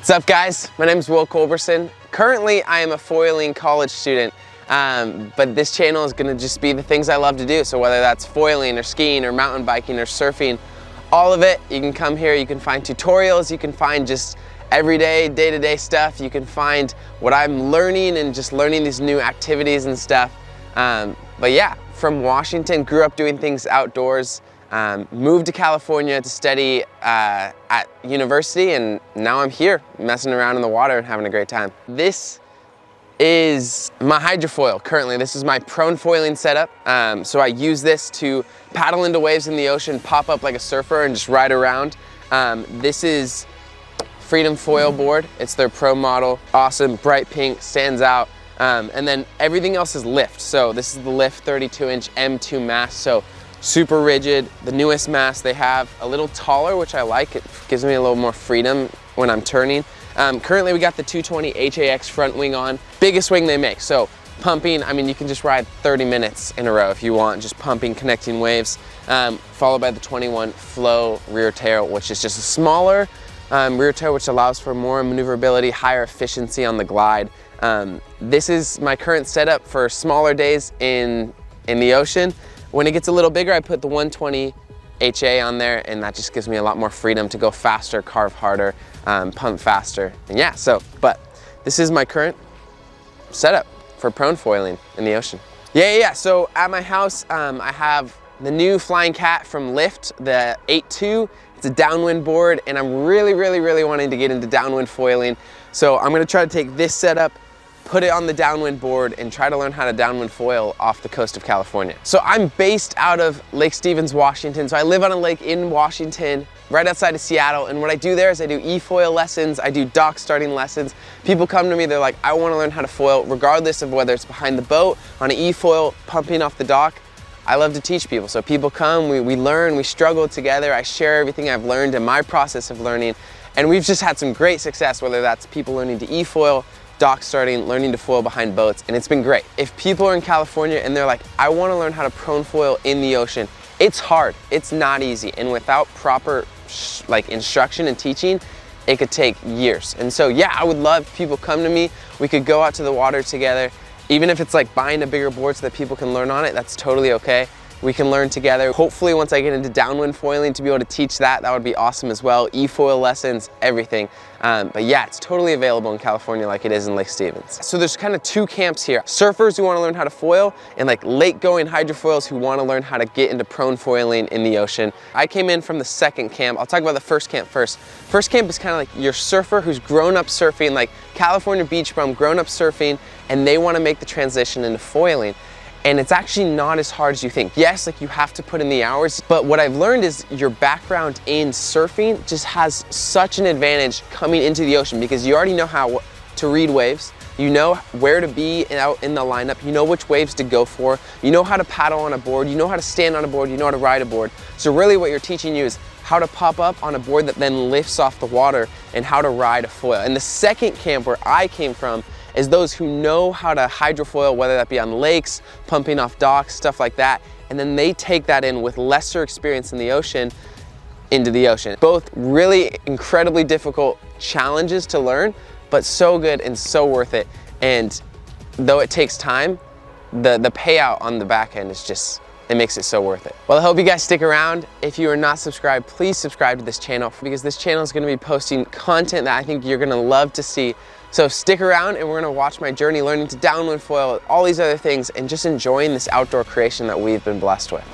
What's up, guys? My name is Culberson. Currently, I am a foiling college student, but this channel is gonna just be the things I love to do. So whether that's foiling or skiing or mountain biking or surfing, all of it, you can come here, you can find tutorials, you can find just everyday, day-to-day stuff. You can find what I'm learning and just learning these new activities and stuff. But yeah, from Washington, grew up doing things outdoors. Moved to California to study at university, and now I'm here messing around in the water and having a great time. This is my hydrofoil currently. This is my prone foiling setup. So I use this to paddle into waves in the ocean, pop up like a surfer and just ride around. This is Freedom Foil board. It's their pro model. Awesome, bright pink, stands out. And then everything else is lift. So this is the lift 32-inch M2 mast. So super rigid, the newest mast they have, a little taller, which I like. It gives me a little more freedom when I'm turning. Currently we got the 220 HAX front wing on, biggest wing they make. So pumping, I mean, you can just ride 30 minutes in a row if you want, just pumping, connecting waves, followed by the 21 flow rear tail, which is just a smaller rear tail, which allows for more maneuverability, higher efficiency on the glide. This is my current setup for smaller days in the ocean. When it gets a little bigger, I put the 120 HA on there, and that just gives me a lot more freedom to go faster, carve harder, pump faster. And yeah, but this is my current setup for prone foiling in the ocean. Yeah. So at my house, I have the new Flying Cat from Lift, the 8.2. It's a downwind board, and I'm really wanting to get into downwind foiling. So I'm gonna try to take this setup, put it on the downwind board, and try to learn how to downwind foil off the coast of California. So I'm based out of Lake Stevens, Washington. So I live on a lake in Washington, right outside of Seattle. And what I do there is I do e-foil lessons, I do dock starting lessons. People come to me, they're like, I wanna learn how to foil, regardless of whether it's behind the boat, on an e-foil, pumping off the dock. I love to teach people. So people come, we learn, we struggle together. I share everything I've learned in my process of learning. And we've just had some great success, whether that's people learning to e-foil, dock starting, learning to foil behind boats, and it's been great. If people are in California and they're like, I wanna learn how to prone foil in the ocean, it's hard, it's not easy. And without proper instruction and teaching, it could take years. And so yeah, I would love if people come to me, we could go out to the water together. Even if it's like buying a bigger board so that people can learn on it, that's totally okay. We can learn together. Hopefully once I get into downwind foiling to be able to teach that would be awesome as well. E-foil lessons, everything. But yeah, it's totally available in California like it is in Lake Stevens. So there's kind of two camps here. Surfers who want to learn how to foil, and like lake going hydrofoils who want to learn how to get into prone foiling in the ocean. I came in from the second camp. I'll talk about the first camp first. First camp is kind of like your surfer who's grown up surfing, like California beach bum, grown up surfing, and they want to make the transition into foiling. And it's actually not as hard as you think. Yes, like you have to put in the hours, but what I've learned is your background in surfing just has such an advantage coming into the ocean because you already know how to read waves, you know where to be out in the lineup, you know which waves to go for, you know how to paddle on a board, you know how to stand on a board, you know how to ride a board. So really what you're teaching you is how to pop up on a board that then lifts off the water and how to ride a foil. And the second camp where I came from is those who know how to hydrofoil, whether that be on lakes, pumping off docks, stuff like that, and then they take that in with lesser experience in the ocean into the ocean. Both really incredibly difficult challenges to learn, but so good and so worth it. And though it takes time, the payout on the back end is just, it makes it so worth it. Well, I hope you guys stick around. If you are not subscribed, please subscribe to this channel because this channel is gonna be posting content that I think you're gonna love to see. So stick around and we're gonna watch my journey learning to downwind foil, all these other things, and just enjoying this outdoor creation that we've been blessed with.